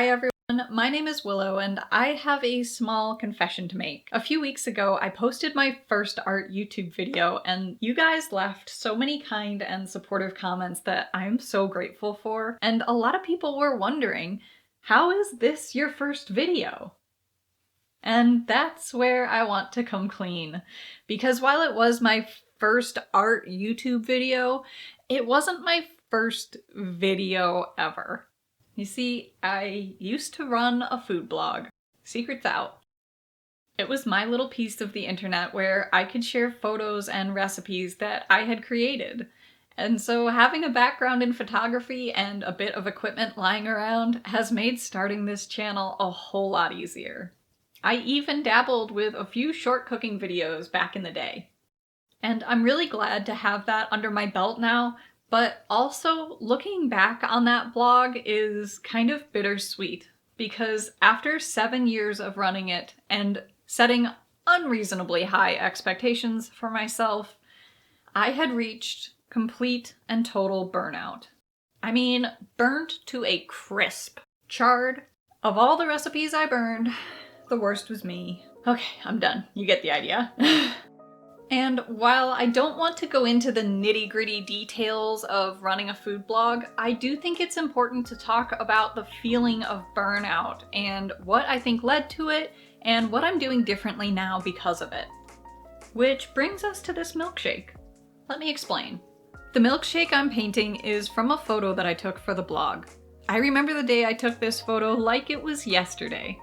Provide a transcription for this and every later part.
Hi everyone, my name is Willow and I have a small confession to make. A few weeks ago, I posted my first art YouTube video and you guys left so many kind and supportive comments that I'm so grateful for. And a lot of people were wondering, how is this your first video? And that's where I want to come clean. Because while it was my first art YouTube video, it wasn't my first video ever. You see, I used to run a food blog. Secret's out. It was my little piece of the internet where I could share photos and recipes that I had created. And so having a background in photography and a bit of equipment lying around has made starting this channel a whole lot easier. I even dabbled with a few short cooking videos back in the day. And I'm really glad to have that under my belt now. But also, looking back on that blog is kind of bittersweet, because after 7 years of running it and setting unreasonably high expectations for myself, I had reached complete and total burnout. I mean, burnt to a crisp. Charred. Of all the recipes I burned, the worst was me. Okay, I'm done. You get the idea. And while I don't want to go into the nitty-gritty details of running a food blog, I do think it's important to talk about the feeling of burnout and what I think led to it and what I'm doing differently now because of it. Which brings us to this milkshake. Let me explain. The milkshake I'm painting is from a photo that I took for the blog. I remember the day I took this photo like it was yesterday.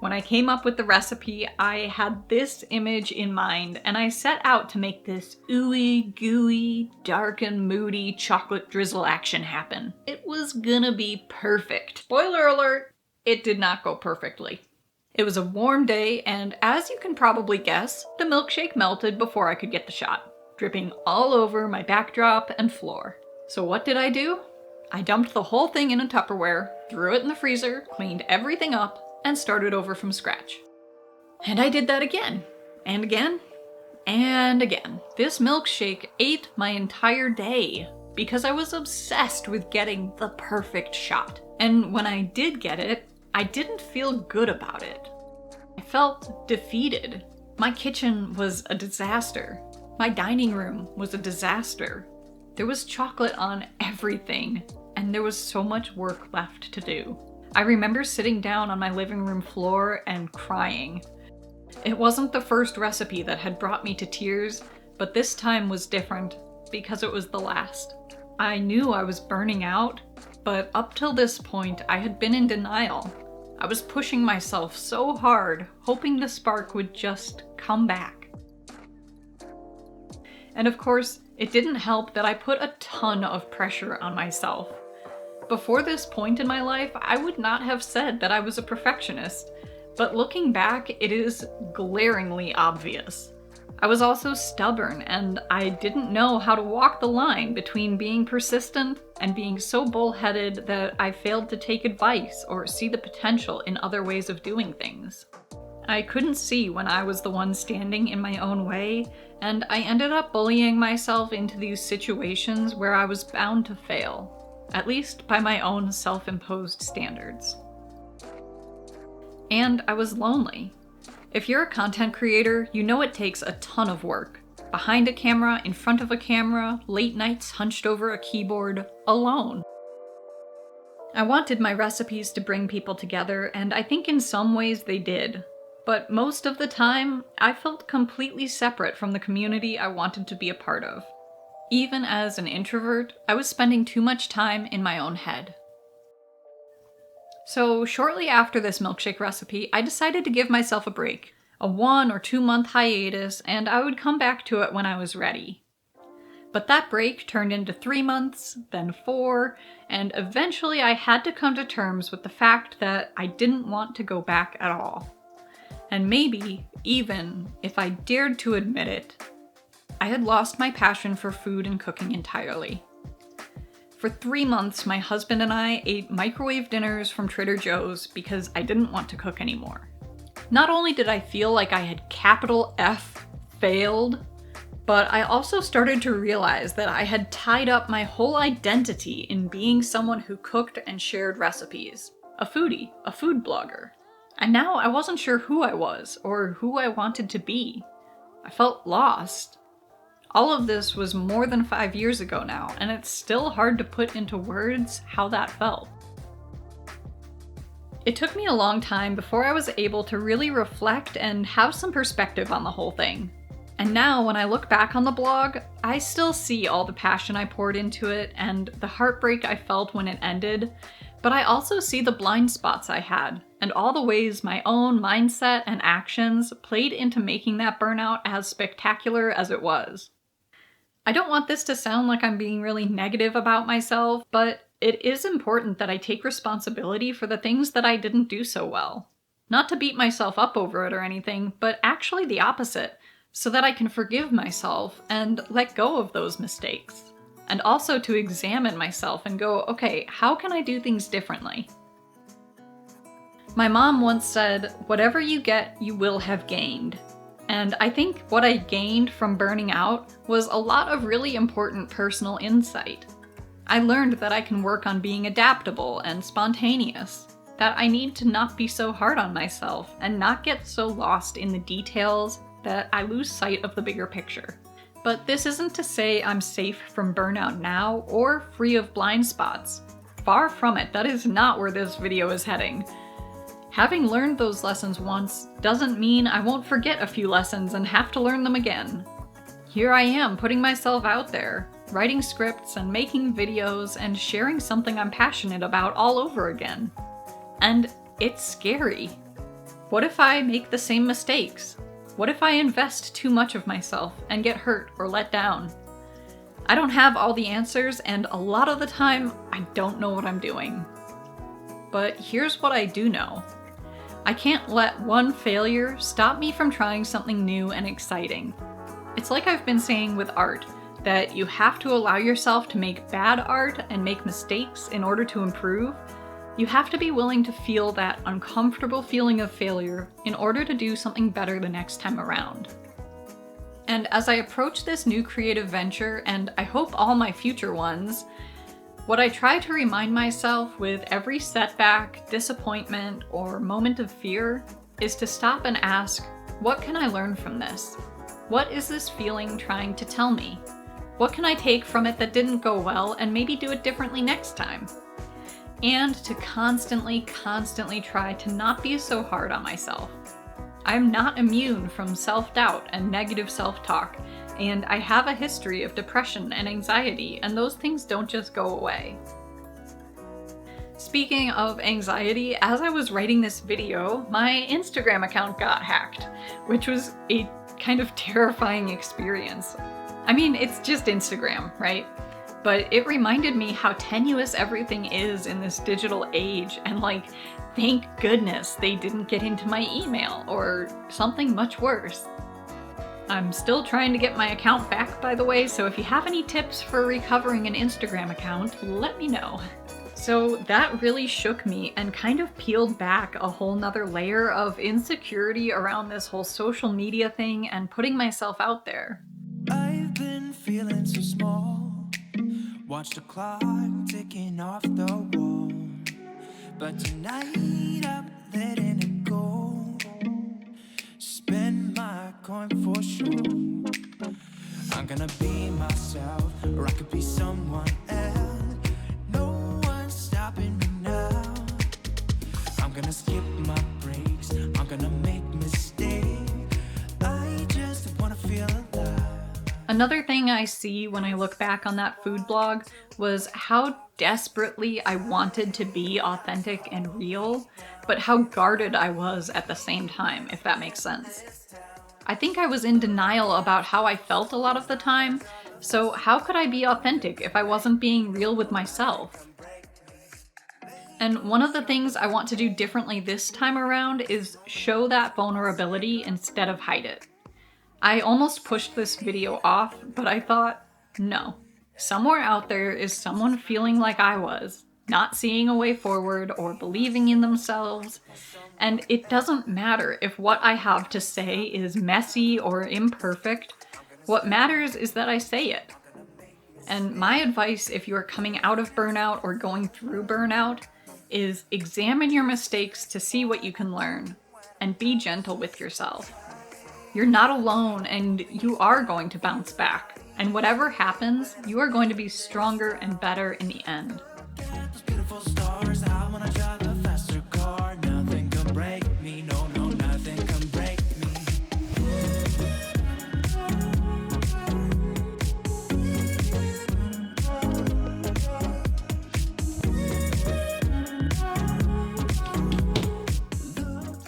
When I came up with the recipe, I had this image in mind, and I set out to make this ooey, gooey, dark and moody chocolate drizzle action happen. It was gonna be perfect. Spoiler alert, it did not go perfectly. It was a warm day, and as you can probably guess, the milkshake melted before I could get the shot, dripping all over my backdrop and floor. So what did I do? I dumped the whole thing in a Tupperware, threw it in the freezer, cleaned everything up, and started over from scratch. And I did that again, and again, and again. This milkshake ate my entire day because I was obsessed with getting the perfect shot. And when I did get it, I didn't feel good about it. I felt defeated. My kitchen was a disaster. My dining room was a disaster. There was chocolate on everything, and there was so much work left to do. I remember sitting down on my living room floor and crying. It wasn't the first recipe that had brought me to tears, but this time was different because it was the last. I knew I was burning out, but up till this point I had been in denial. I was pushing myself so hard, hoping the spark would just come back. And of course, it didn't help that I put a ton of pressure on myself. Before this point in my life, I would not have said that I was a perfectionist, but looking back, it is glaringly obvious. I was also stubborn, and I didn't know how to walk the line between being persistent and being so bullheaded that I failed to take advice or see the potential in other ways of doing things. I couldn't see when I was the one standing in my own way, and I ended up bullying myself into these situations where I was bound to fail. At least by my own self-imposed standards. And I was lonely. If you're a content creator, you know it takes a ton of work. Behind a camera, in front of a camera, late nights hunched over a keyboard, alone. I wanted my recipes to bring people together, and I think in some ways they did. But most of the time, I felt completely separate from the community I wanted to be a part of. Even as an introvert, I was spending too much time in my own head. So shortly after this milkshake recipe, I decided to give myself a break, a 1 or 2 month hiatus, and I would come back to it when I was ready. But that break turned into 3 months, then 4, and eventually I had to come to terms with the fact that I didn't want to go back at all. And maybe, even if I dared to admit it, I had lost my passion for food and cooking entirely. For 3 months, my husband and I ate microwave dinners from Trader Joe's because I didn't want to cook anymore. Not only did I feel like I had capital F failed, but I also started to realize that I had tied up my whole identity in being someone who cooked and shared recipes. a foodie, a food blogger. And now I wasn't sure who I was or who I wanted to be. I felt lost. All of this was more than 5 years ago now, and it's still hard to put into words how that felt. It took me a long time before I was able to really reflect and have some perspective on the whole thing. And now when I look back on the blog, I still see all the passion I poured into it and the heartbreak I felt when it ended, but I also see the blind spots I had and all the ways my own mindset and actions played into making that burnout as spectacular as it was. I don't want this to sound like I'm being really negative about myself, but it is important that I take responsibility for the things that I didn't do so well. Not to beat myself up over it or anything, but actually the opposite, so that I can forgive myself and let go of those mistakes. And also to examine myself and go, okay, how can I do things differently? My mom once said, "Whatever you get, you will have gained." And I think what I gained from burning out was a lot of really important personal insight. I learned that I can work on being adaptable and spontaneous, that I need to not be so hard on myself and not get so lost in the details that I lose sight of the bigger picture. But this isn't to say I'm safe from burnout now or free of blind spots. Far from it, that is not where this video is heading. Having learned those lessons once doesn't mean I won't forget a few lessons and have to learn them again. Here I am, putting myself out there, writing scripts and making videos and sharing something I'm passionate about all over again. And it's scary. What if I make the same mistakes? What if I invest too much of myself and get hurt or let down? I don't have all the answers, and a lot of the time, I don't know what I'm doing. But here's what I do know. I can't let one failure stop me from trying something new and exciting. It's like I've been saying with art, that you have to allow yourself to make bad art and make mistakes in order to improve. You have to be willing to feel that uncomfortable feeling of failure in order to do something better the next time around. And as I approach this new creative venture, and I hope all my future ones, what I try to remind myself with every setback, disappointment, or moment of fear is to stop and ask, what can I learn from this? What is this feeling trying to tell me? What can I take from it that didn't go well and maybe do it differently next time? And to constantly try to not be so hard on myself. I'm not immune from self-doubt and negative self-talk, and I have a history of depression and anxiety, and those things don't just go away. Speaking of anxiety, as I was writing this video, my Instagram account got hacked, which was a kind of terrifying experience. I mean, it's just Instagram, right? But it reminded me how tenuous everything is in this digital age, and like, thank goodness they didn't get into my email or something much worse. I'm still trying to get my account back, by the way, so if you have any tips for recovering an Instagram account, let me know. So that really shook me and kind of peeled back a whole nother layer of insecurity around this whole social media thing and putting myself out there. I've been feeling so small. Watch the clock ticking off the wall. But tonight I'm letting it go. Spend my coin for sure. I'm gonna be myself, or I could be someone else. No one's stopping me now. I'm gonna skip my breaks. I'm gonna make mistakes. I just wanna feel alive. Another thing I see when I look back on that food blog was how desperately I wanted to be authentic and real, but how guarded I was at the same time, if that makes sense. I think I was in denial about how I felt a lot of the time, so how could I be authentic if I wasn't being real with myself? And one of the things I want to do differently this time around is show that vulnerability instead of hide it. I almost pushed this video off, but I thought, no. Somewhere out there is someone feeling like I was, not seeing a way forward or believing in themselves, and it doesn't matter if what I have to say is messy or imperfect. What matters is that I say it. And my advice if you're coming out of burnout or going through burnout is examine your mistakes to see what you can learn, and be gentle with yourself. You're not alone, and you are going to bounce back. And whatever happens, you are going to be stronger and better in the end. Those beautiful stars, I wanna drive a faster car. Nothing can break me, no, no, nothing can break me.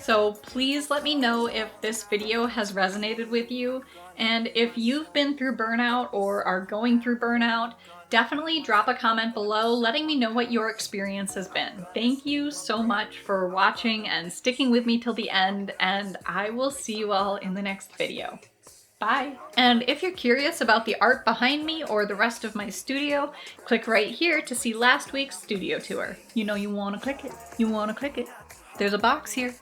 So please let me know if this video has resonated with you, and if you've been through burnout or are going through burnout, definitely drop a comment below letting me know what your experience has been. Thank you so much for watching and sticking with me till the end, and I will see you all in the next video. Bye! And if you're curious about the art behind me or the rest of my studio, click right here to see last week's studio tour. You know you want to click it. You want to click it. There's a box here.